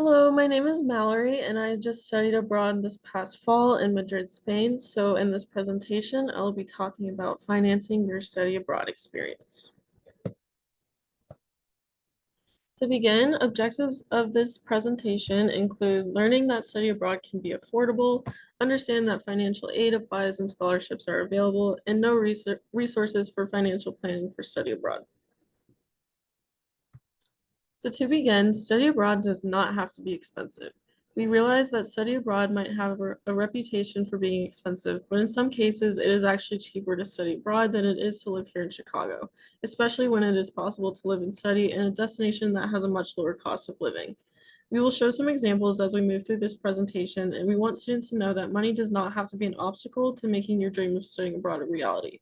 Hello, my name is Mallory, and I just studied abroad this past fall in Madrid, Spain. So, in this presentation, I'll be talking about financing your study abroad experience. To begin, objectives of this presentation include learning that study abroad can be affordable, understand that financial aid applies and scholarships are available, and know resources for financial planning for study abroad. So to begin, study abroad does not have to be expensive. We realize that study abroad might have a reputation for being expensive, but in some cases, it is actually cheaper to study abroad than it is to live here in Chicago, especially when it is possible to live and study in a destination that has a much lower cost of living. We will show some examples as we move through this presentation, and we want students to know that money does not have to be an obstacle to making your dream of studying abroad a reality.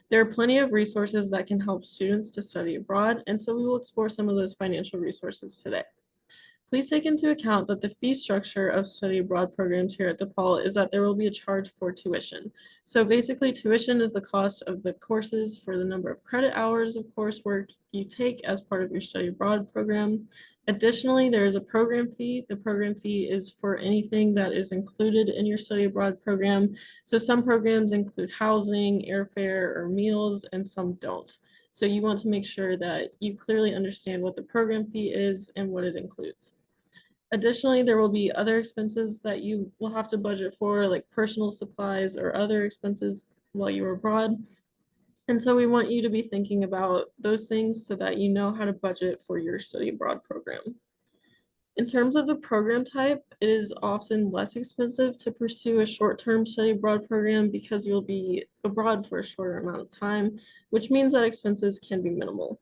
There are plenty of resources that can help students to study abroad, and so we will explore some of those financial resources today. Please take into account that the fee structure of study abroad programs here at DePaul is that there will be a charge for tuition. So basically, tuition is the cost of the courses for the number of credit hours of coursework you take as part of your study abroad program. Additionally, there is a program fee. The program fee is for anything that is included in your study abroad program. So some programs include housing, airfare, or meals, and some don't. So you want to make sure that you clearly understand what the program fee is and what it includes. Additionally, there will be other expenses that you will have to budget for, like personal supplies or other expenses while you're abroad. And so we want you to be thinking about those things so that you know how to budget for your study abroad program. In terms of the program type, it is often less expensive to pursue a short-term study abroad program because you'll be abroad for a shorter amount of time, which means that expenses can be minimal.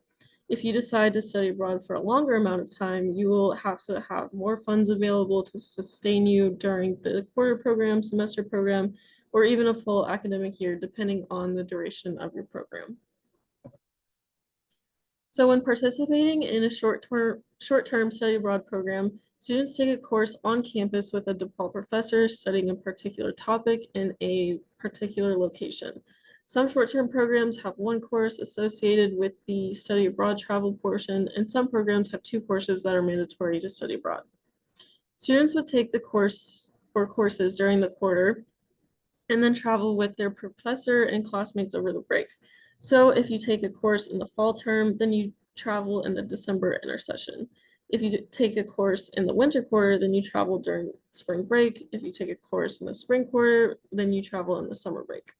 If you decide to study abroad for a longer amount of time, you will have to have more funds available to sustain you during the quarter program, semester program, or even a full academic year, depending on the duration of your program. So when participating in a short-term study abroad program, students take a course on campus with a DePaul professor studying a particular topic in a particular location. Some short-term programs have one course associated with the study abroad travel portion, and some programs have two courses that are mandatory to study abroad. Students would take the course or courses during the quarter and then travel with their professor and classmates over the break. So if you take a course in the fall term, then you travel in the December intersession. If you take a course in the winter quarter, then you travel during spring break. If you take a course in the spring quarter, then you travel in the summer break.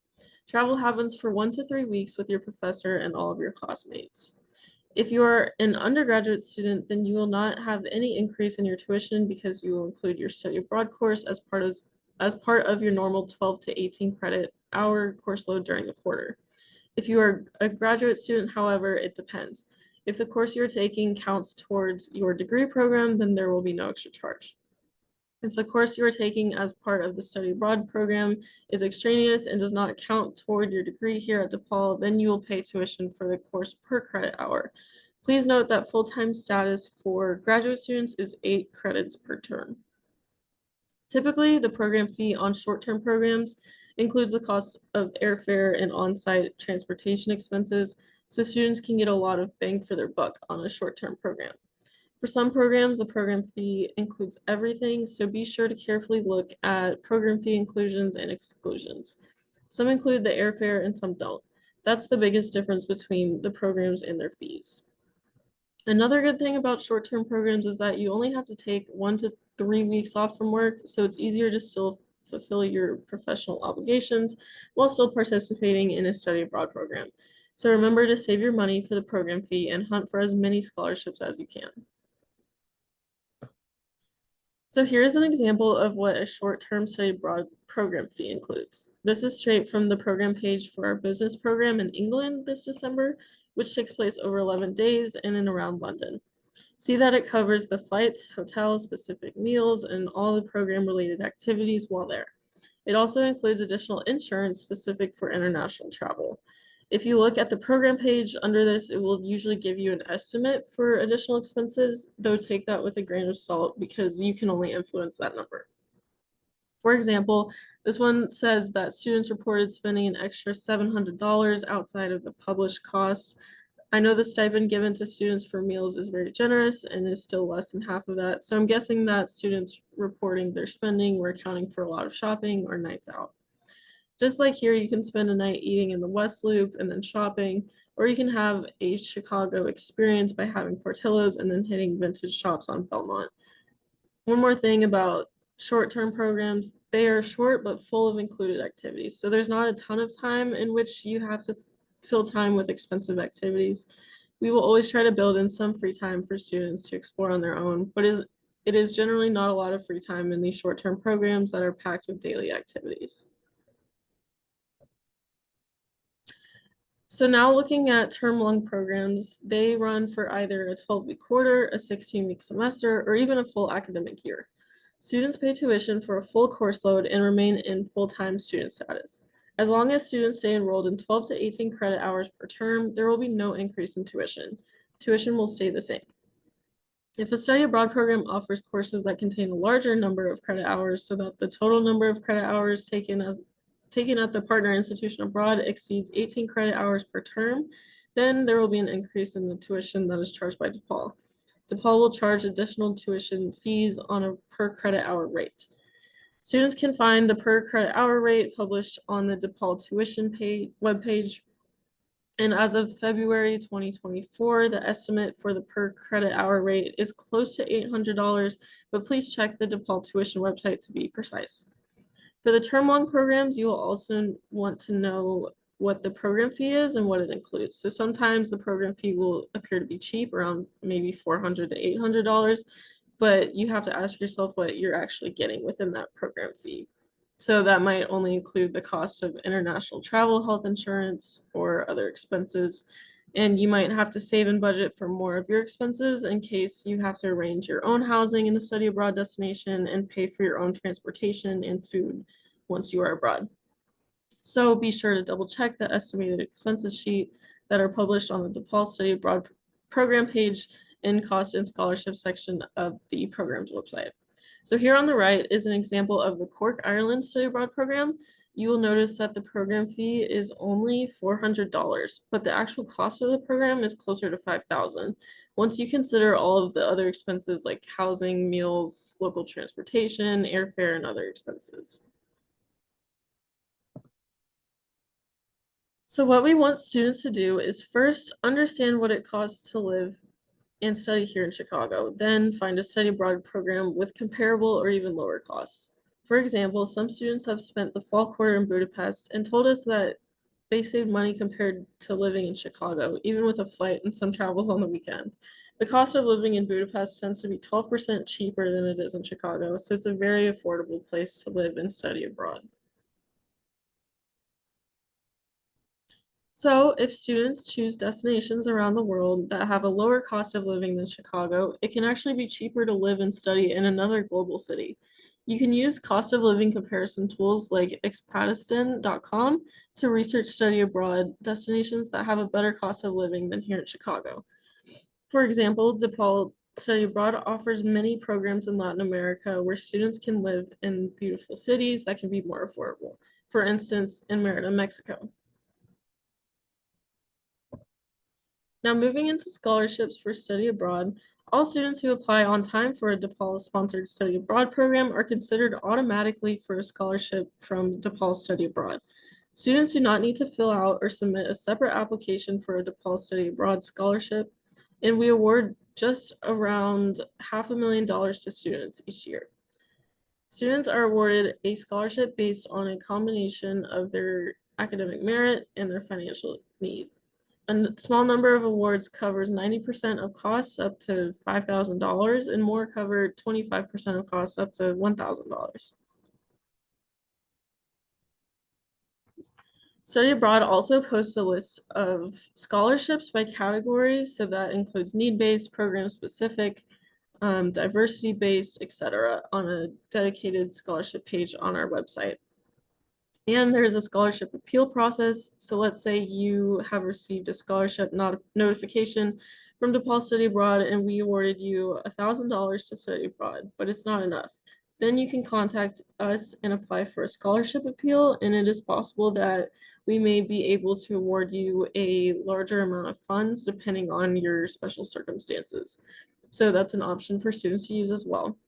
Travel happens for 1 to 3 weeks with your professor and all of your classmates. If you are an undergraduate student, then you will not have any increase in your tuition because you will include your study abroad course as part of your normal 12 to 18 credit hour course load during the quarter. If you are a graduate student, however, it depends. If the course you're taking counts towards your degree program, then there will be no extra charge. If the course you are taking as part of the study abroad program is extraneous and does not count toward your degree here at DePaul, then you will pay tuition for the course per credit hour. Please note that full-time status for graduate students is 8 credits per term. Typically, the program fee on short-term programs includes the cost of airfare and on-site transportation expenses, so students can get a lot of bang for their buck on a short-term program. For some programs, the program fee includes everything, so be sure to carefully look at program fee inclusions and exclusions. Some include the airfare and some don't. That's the biggest difference between the programs and their fees. Another good thing about short-term programs is that you only have to take 1 to 3 weeks off from work, so it's easier to still fulfill your professional obligations while still participating in a study abroad program. So remember to save your money for the program fee and hunt for as many scholarships as you can. So here's an example of what a short-term study abroad program fee includes. This is straight from the program page for our business program in England this December, which takes place over 11 days in and around London. See that it covers the flights, hotels, specific meals, and all the program-related activities while there. It also includes additional insurance specific for international travel. If you look at the program page under this, it will usually give you an estimate for additional expenses, though take that with a grain of salt because you can only influence that number. For example, this one says that students reported spending an extra $700 outside of the published cost I know the stipend given to students for meals is very generous and is still less than half of that. So I'm guessing that students reporting their spending were accounting for a lot of shopping or nights out. Just like here, you can spend a night eating in the West Loop and then shopping, or you can have a Chicago experience by having Portillo's and then hitting vintage shops on Belmont. One more thing about short-term programs, they are short but full of included activities. So there's not a ton of time in which you have to fill time with expensive activities. We will always try to build in some free time for students to explore on their own, but it is generally not a lot of free time in these short-term programs that are packed with daily activities. So now looking at term-long programs, they run for either a 12-week quarter, a 16-week semester, or even a full academic year. Students pay tuition for a full course load and remain in full-time student status. As long as students stay enrolled in 12 to 18 credit hours per term, there will be no increase in tuition. Tuition will stay the same. If a study abroad program offers courses that contain a larger number of credit hours so that the total number of credit hours taken at the partner institution abroad exceeds 18 credit hours per term, then there will be an increase in the tuition that is charged by DePaul. DePaul will charge additional tuition fees on a per credit hour rate. Students can find the per credit hour rate published on the DePaul tuition webpage. And as of February 2024, the estimate for the per credit hour rate is close to $800, but please check the DePaul tuition website to be precise. For the term-long programs, you will also want to know what the program fee is and what it includes. So sometimes the program fee will appear to be cheap, around maybe $400 to $800, but you have to ask yourself what you're actually getting within that program fee. So that might only include the cost of international travel, health insurance, or other expenses. And you might have to save and budget for more of your expenses in case you have to arrange your own housing in the study abroad destination and pay for your own transportation and food once you are abroad. So be sure to double check the estimated expenses sheet that are published on the DePaul Study Abroad program page in cost and scholarship section of the program's website. So here on the right is an example of the Cork, Ireland Study Abroad program. You will notice that the program fee is only $400, but the actual cost of the program is closer to $5,000. Once you consider all of the other expenses like housing, meals, local transportation, airfare, and other expenses. So what we want students to do is first understand what it costs to live and study here in Chicago, then find a study abroad program with comparable or even lower costs. For example, some students have spent the fall quarter in Budapest and told us that they saved money compared to living in Chicago, even with a flight and some travels on the weekend. The cost of living in Budapest tends to be 12% cheaper than it is in Chicago, so it's a very affordable place to live and study abroad. So if students choose destinations around the world that have a lower cost of living than Chicago, it can actually be cheaper to live and study in another global city. You can use cost of living comparison tools like expatistan.com to research study abroad destinations that have a better cost of living than here in Chicago. For example, DePaul Study Abroad offers many programs in Latin America where students can live in beautiful cities that can be more affordable. For instance, in Merida, Mexico. Now, moving into scholarships for study abroad, all students who apply on time for a DePaul-sponsored study abroad program are considered automatically for a scholarship from DePaul Study Abroad. Students do not need to fill out or submit a separate application for a DePaul Study Abroad scholarship, and we award just around $500,000 to students each year. Students are awarded a scholarship based on a combination of their academic merit and their financial need. A small number of awards covers 90% of costs up to $5,000 and more cover 25% of costs up to $1,000. Study Abroad also posts a list of scholarships by category, so that includes need-based, program-specific, diversity-based, etc., on a dedicated scholarship page on our website. And there's a scholarship appeal process. So let's say you have received a scholarship notification from DePaul Study Abroad and we awarded you $1,000 to study abroad, but it's not enough. Then you can contact us and apply for a scholarship appeal, and it is possible that we may be able to award you a larger amount of funds depending on your special circumstances. So that's an option for students to use as well.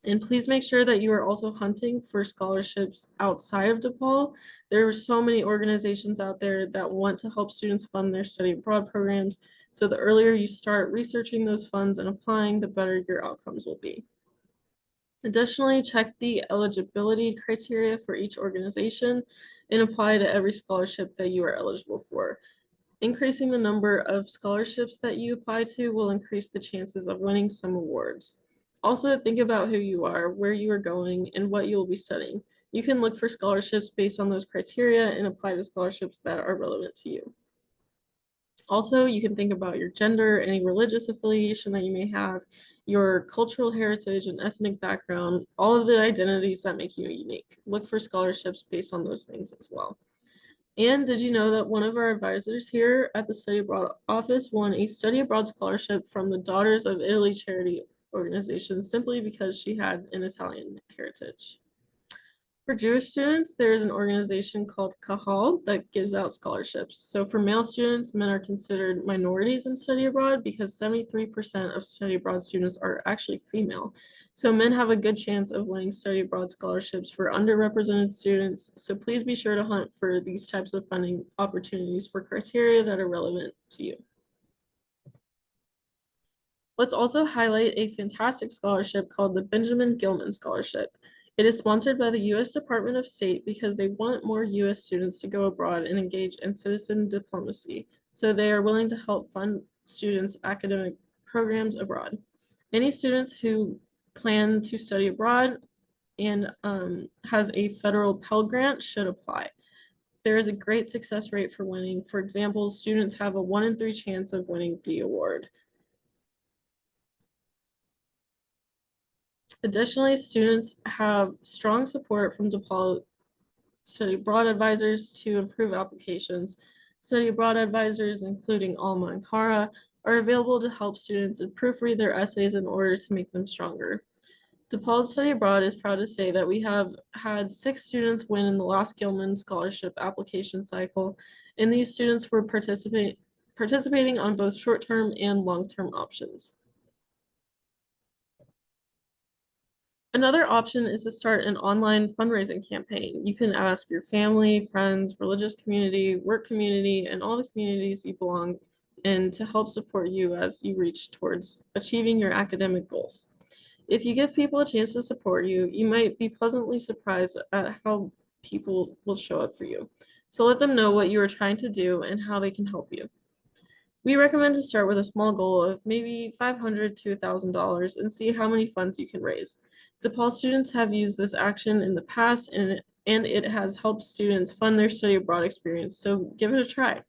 And please make sure that you are also hunting for scholarships outside of DePaul. There are so many organizations out there that want to help students fund their study abroad programs. So the earlier you start researching those funds and applying, the better your outcomes will be. Additionally, check the eligibility criteria for each organization and apply to every scholarship that you are eligible for. Increasing the number of scholarships that you apply to will increase the chances of winning some awards. Also, think about who you are, where you are going, and what you will be studying. You can look for scholarships based on those criteria and apply to scholarships that are relevant to you. Also, you can think about your gender, any religious affiliation that you may have, your cultural heritage and ethnic background, all of the identities that make you unique. Look for scholarships based on those things as well. And did you know that one of our advisors here at the Study Abroad office won a study abroad scholarship from the Daughters of Italy charity organization simply because she had an Italian heritage? For Jewish students, there is an organization called Kahal that gives out scholarships. So for male students, men are considered minorities in study abroad because 73% of study abroad students are actually female. So men have a good chance of winning study abroad scholarships for underrepresented students. So please be sure to hunt for these types of funding opportunities for criteria that are relevant to you. Let's also highlight a fantastic scholarship called the Benjamin Gilman Scholarship. It is sponsored by the U.S. Department of State because they want more U.S. students to go abroad and engage in citizen diplomacy. So they are willing to help fund students' academic programs abroad. Any students who plan to study abroad and has a federal Pell Grant should apply. There is a great success rate for winning. For example, students have a 1 in 3 chance of winning the award. Additionally, students have strong support from DePaul study abroad advisors to improve applications. Study abroad advisors, including Alma and Kara, are available to help students and proofread their essays in order to make them stronger. DePaul Study Abroad is proud to say that we have had 6 students win in the last Gilman Scholarship application cycle, and these students were participating on both short-term and long-term options. Another option is to start an online fundraising campaign. You can ask your family, friends, religious community, work community, and all the communities you belong in to help support you as you reach towards achieving your academic goals. If you give people a chance to support you, you might be pleasantly surprised at how people will show up for you. So let them know what you are trying to do and how they can help you. We recommend to start with a small goal of maybe $500 to $1,000 and see how many funds you can raise. DePaul students have used this action in the past and it has helped students fund their study abroad experience, so give it a try.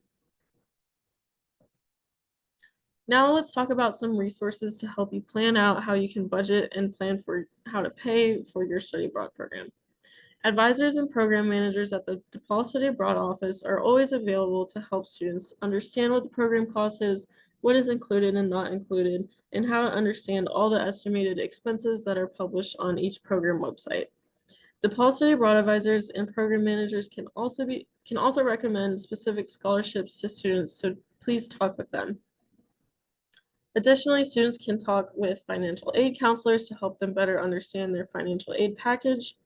Now let's talk about some resources to help you plan out how you can budget and plan for how to pay for your study abroad program. Advisors and program managers at the DePaul Study Abroad office are always available to help students understand what the program cost is, what is included and not included, and how to understand all the estimated expenses that are published on each program website. DePaul Study Abroad advisors and program managers can also recommend specific scholarships to students, so please talk with them. Additionally, students can talk with financial aid counselors to help them better understand their financial aid package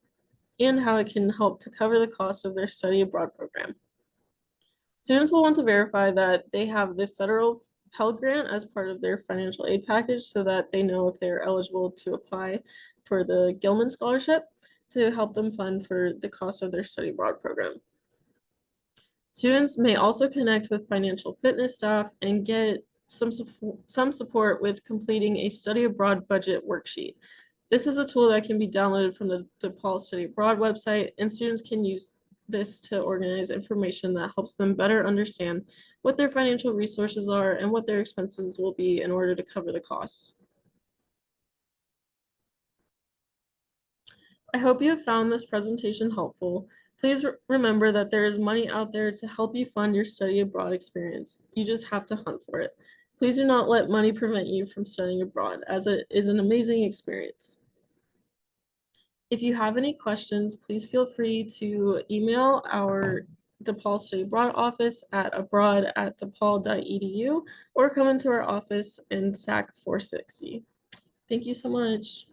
and how it can help to cover the cost of their study abroad program. Students will want to verify that they have the federal Pell Grant as part of their financial aid package so that they know if they're eligible to apply for the Gilman Scholarship to help them fund for the cost of their study abroad program. Students may also connect with financial fitness staff and get some support with completing a study abroad budget worksheet. This is a tool that can be downloaded from the DePaul Study Abroad website, and students can use this to organize information that helps them better understand what their financial resources are and what their expenses will be in order to cover the costs. I hope you have found this presentation helpful. Please remember that there is money out there to help you fund your study abroad experience. You just have to hunt for it. Please do not let money prevent you from studying abroad, as it is an amazing experience. If you have any questions, please feel free to email our DePaul Study Abroad office at abroad@depaul.edu or come into our office in SAC 460. Thank you so much.